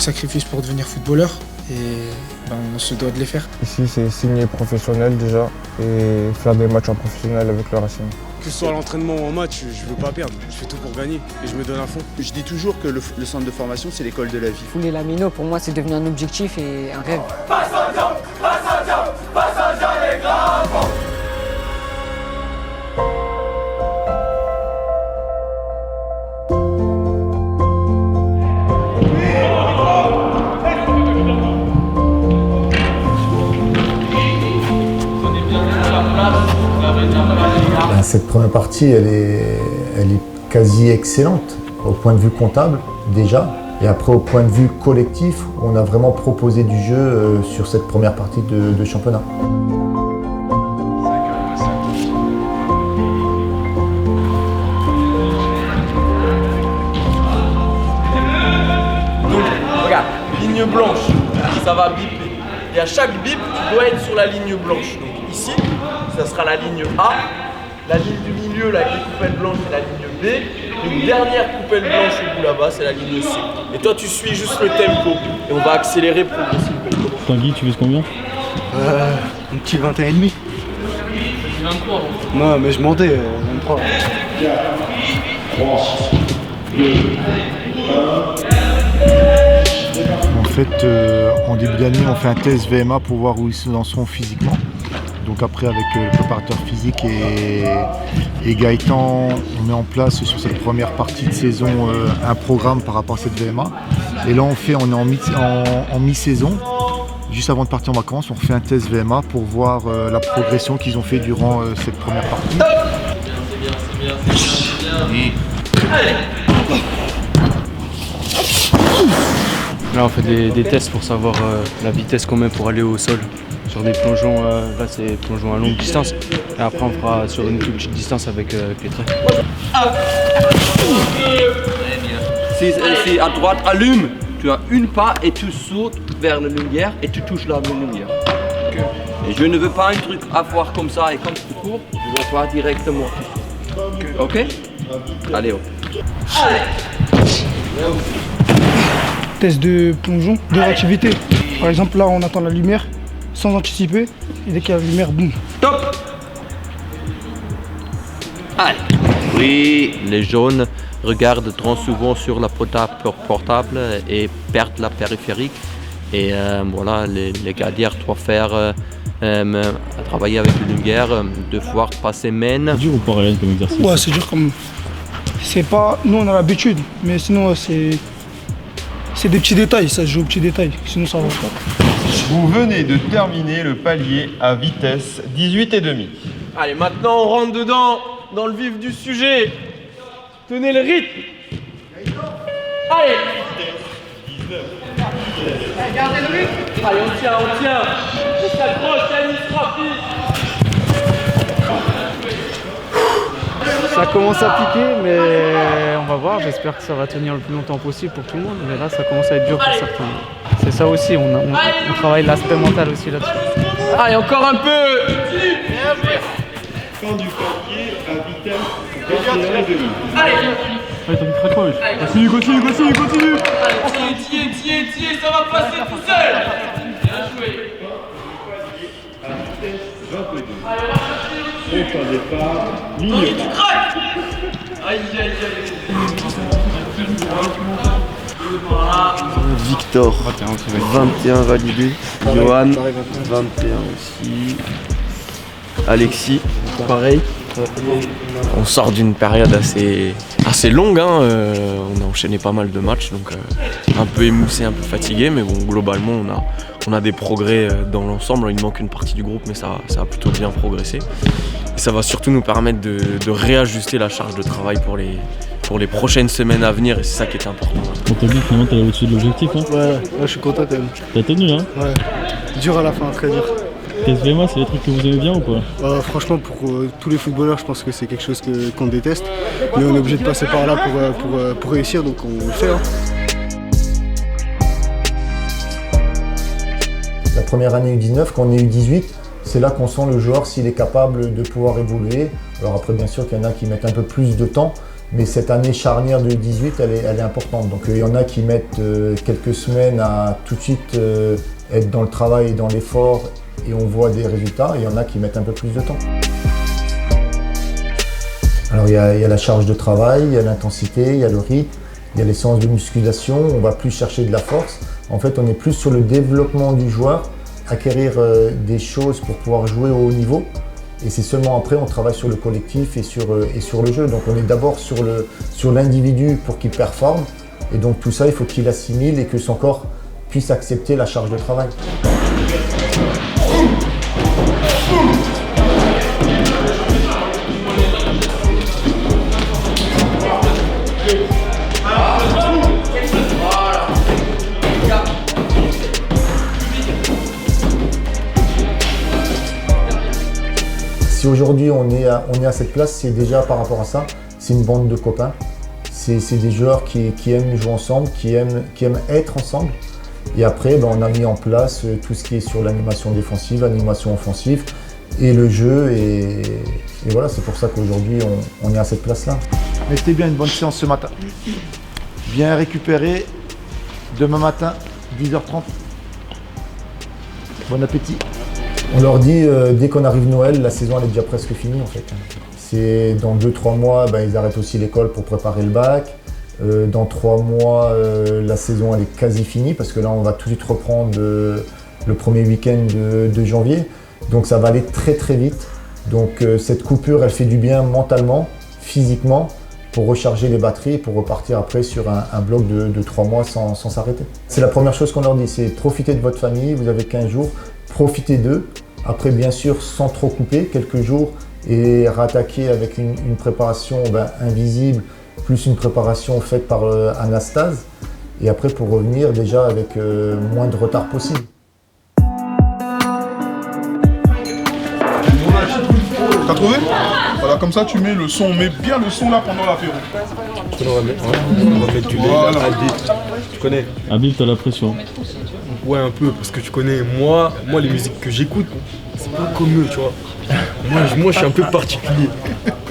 de sacrifices pour devenir footballeur et on se doit de les faire. Ici, c'est signer professionnel déjà et faire des matchs en professionnel avec le Racing. Que ce soit à l'entraînement ou en match, je veux pas perdre. Je fais tout pour gagner et je me donne à fond. Je dis toujours que le centre de formation, c'est l'école de la vie. Fouler la Mino, pour moi, c'est devenu un objectif et un rêve. Les grands. Cette première partie, elle est quasi excellente au point de vue comptable déjà. Et après, au point de vue collectif, on a vraiment proposé du jeu sur cette première partie de championnat. Donc, regarde, ligne blanche, ça va biper. Et à chaque bip, tu dois être sur la ligne blanche. Donc ici, ça sera la ligne A. La ligne du milieu, là, avec les coupelles blanches, c'est la ligne B. Une dernière coupelle blanche au bout là-bas, c'est la ligne C. Et toi, tu suis juste le tempo. Et on va accélérer progressivement. Tanguy, tu fais combien? Un petit 21 et demi. 23 donc. Non, mais je montais 23. 3, 2, 1. En fait, en début d'année, on fait un test VMA pour voir où ils en sont physiquement. Donc après, avec le préparateur physique et Gaëtan, on met en place sur cette première partie de saison un programme par rapport à cette VMA. Et là, on est en mi-saison. Juste avant de partir en vacances, on refait un test VMA pour voir la progression qu'ils ont fait durant cette première partie. Là, on fait des tests pour savoir la vitesse qu'on met pour aller au sol. Sur des plongeons, là c'est plongeons à longue distance. Et après on fera sur une toute petite distance avec les traits. Si à droite, allume. Tu as une pas et tu sautes vers la lumière et tu touches la lumière. Okay. Et je ne veux pas un truc à voir comme ça et quand tu cours, je veux voir directement. Ok? Allez hop. Test de plongeon, de réactivité. Par exemple, là on attend la lumière sans anticiper et dès qu'il y a la lumière, boum. Top! Allez. Oui, les jaunes regardent trop souvent sur la portable et perdent la périphérique. Et voilà, les gardiens doivent faire travailler avec la lumière, devoir passer main. C'est dur ou pas Ryan comme exercice? Ouais, c'est dur comme. C'est pas. Nous on a l'habitude, mais sinon c'est des petits détails, ça se joue aux petits détails, sinon ça va pas. Vous venez de terminer le palier à vitesse 18,5. Allez, maintenant on rentre dedans, dans le vif du sujet. Tenez le rythme. Allez. Gardez le rythme. Allez, on tient. On s'accroche, tennis rapide. Ça commence à piquer, mais on va voir. J'espère que ça va tenir le plus longtemps possible pour tout le monde. Mais là, ça commence à être dur pour certains. C'est ça aussi, on travaille l'aspect mental aussi là-dessus. Allez, encore un peu. Fin du palier à vitesse 21,5. Allez. Allez, Tanguy, raccroche. Continue. Allez, tiens, ça va passer tout seul. Bien joué. À vitesse 22. Prochain départ, ligne. Tu craques. Aïe. Victor, 21 validé. Johan, 21 aussi. Alexis, pareil. On sort d'une période assez longue, hein. On a enchaîné pas mal de matchs, donc un peu émoussé, un peu fatigué, mais bon, globalement on a des progrès dans l'ensemble. Il manque une partie du groupe, mais ça a plutôt bien progressé. Et ça va surtout nous permettre de réajuster la charge de travail pour les prochaines semaines à venir, et c'est ça qui est important. On t'a dit finalement t'es au-dessus de l'objectif, hein? Ouais, je suis content quand même. T'as tenu, hein? Ouais, dur à la fin, très dur. Test VMA, c'est des trucs que vous aimez bien ou pas? Franchement, pour tous les footballeurs, je pense que c'est quelque chose qu'on déteste. Mais on est obligé de passer par là pour réussir, donc on le fait. Hein. La première année U19, quand on est U18, c'est là qu'on sent le joueur s'il est capable de pouvoir évoluer. Alors après, bien sûr qu'il y en a qui mettent un peu plus de temps, Mais cette année charnière de 18, elle est importante. Donc il y en a qui mettent quelques semaines à tout de suite être dans le travail et dans l'effort et on voit des résultats. Il y en a qui mettent un peu plus de temps. Alors il y a la charge de travail, il y a l'intensité, il y a le rythme, il y a les séances de musculation. On va plus chercher de la force. En fait, on est plus sur le développement du joueur, acquérir des choses pour pouvoir jouer au haut niveau. Et c'est seulement après on travaille sur le collectif et sur le jeu. Donc on est d'abord sur l'individu pour qu'il performe. Et donc tout ça, il faut qu'il assimile et que son corps puisse accepter la charge de travail. Si aujourd'hui on est à cette place, c'est déjà par rapport à ça, c'est une bande de copains. C'est des joueurs qui aiment jouer ensemble, qui aiment être ensemble. Et après, on a mis en place tout ce qui est sur l'animation défensive, l'animation offensive et le jeu. Et voilà, c'est pour ça qu'aujourd'hui on est à cette place-là. Mais c'était bien une bonne séance ce matin. Bien récupéré. Demain matin, 10h30. Bon appétit. On leur dit, dès qu'on arrive Noël, la saison elle est déjà presque finie en fait. C'est dans 2-3 mois, ils arrêtent aussi l'école pour préparer le bac. Dans 3 mois, la saison elle est quasi finie parce que là on va tout de suite reprendre le premier week-end de janvier. Donc ça va aller très très vite. Donc cette coupure elle fait du bien mentalement, physiquement, pour recharger les batteries et pour repartir après sur un bloc de 3 mois sans s'arrêter. C'est la première chose qu'on leur dit, c'est profitez de votre famille, vous avez 15 jours, profitez d'eux. Après bien sûr sans trop couper, quelques jours et rattaquer avec une préparation invisible, plus une préparation faite par Anastase. Et après pour revenir déjà avec moins de retard possible. T'as trouvé? Voilà, comme ça tu mets le son, on met bien le son là pendant l'apéro. On va mettre du lait, Voilà. Habib, tu connais? Habib, t'as la pression. Ouais, un peu, parce que tu connais, moi les musiques que j'écoute, c'est pas comme eux, tu vois. Moi je suis un peu particulier.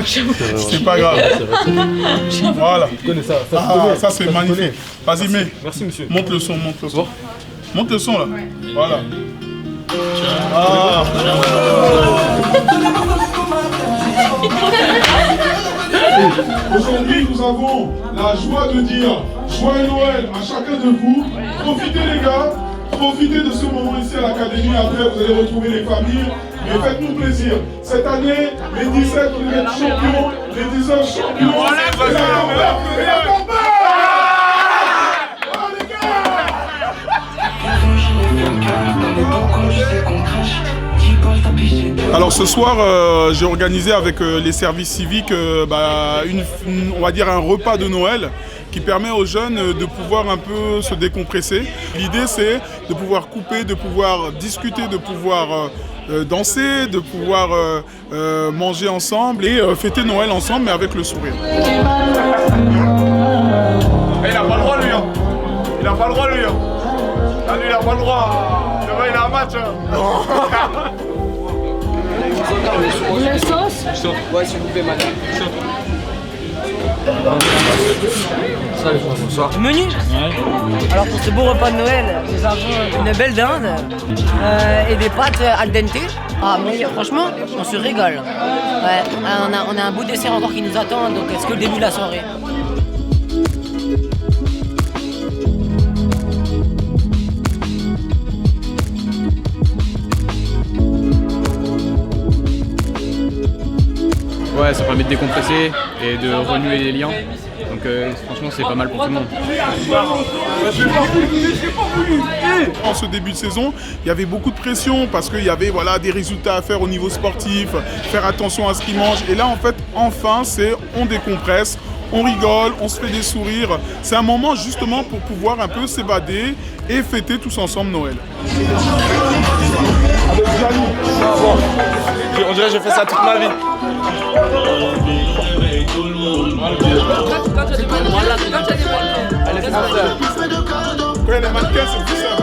C'est pas grave. Voilà. Tu connais ça, ça c'est magnifique. Vas-y, mets. Merci monsieur. Monte le son, monte le son. Monte le son là. Voilà. Ah. Aujourd'hui, nous avons la joie de dire joyeux Noël à chacun de vous. Profitez les gars, profitez de ce moment ici à l'académie. Après, vous allez retrouver les familles. Mais faites-nous plaisir. Cette année, les 17, vous allez être champions, les 19 champions. Et la campagne. Alors ce soir, j'ai organisé avec les services civiques on va dire un repas de Noël qui permet aux jeunes de pouvoir un peu se décompresser. L'idée c'est de pouvoir couper, de pouvoir discuter, de pouvoir danser, de pouvoir manger ensemble et fêter Noël ensemble mais avec le sourire. Il n'a pas le droit lui hein. Il n'a pas le droit lui hein. Ah, lui il n'a pas le droit. Demain il a un match hein. Le sauce? Ouais, s'il vous plaît, madame. Salut, bonsoir. Menu? Alors pour ce beau repas de Noël, nous avons une belle dinde et des pâtes al dente. Ah mais franchement, on se régale. Ouais, on a un beau dessert encore qui nous attend, donc c'est que le début de la soirée. Ouais, ça permet de décompresser et de renouer les liens. Donc franchement, c'est pas mal pour tout le monde. En ce début de saison, il y avait beaucoup de pression parce qu'il y avait des résultats à faire au niveau sportif, faire attention à ce qu'ils mangent. Et là, en fait, enfin, on décompresse, on rigole, on se fait des sourires. C'est un moment justement pour pouvoir un peu s'évader et fêter tous ensemble Noël. On dirait que j'ai fait ça toute ma vie. Quand les mannequins, c'est plus simple.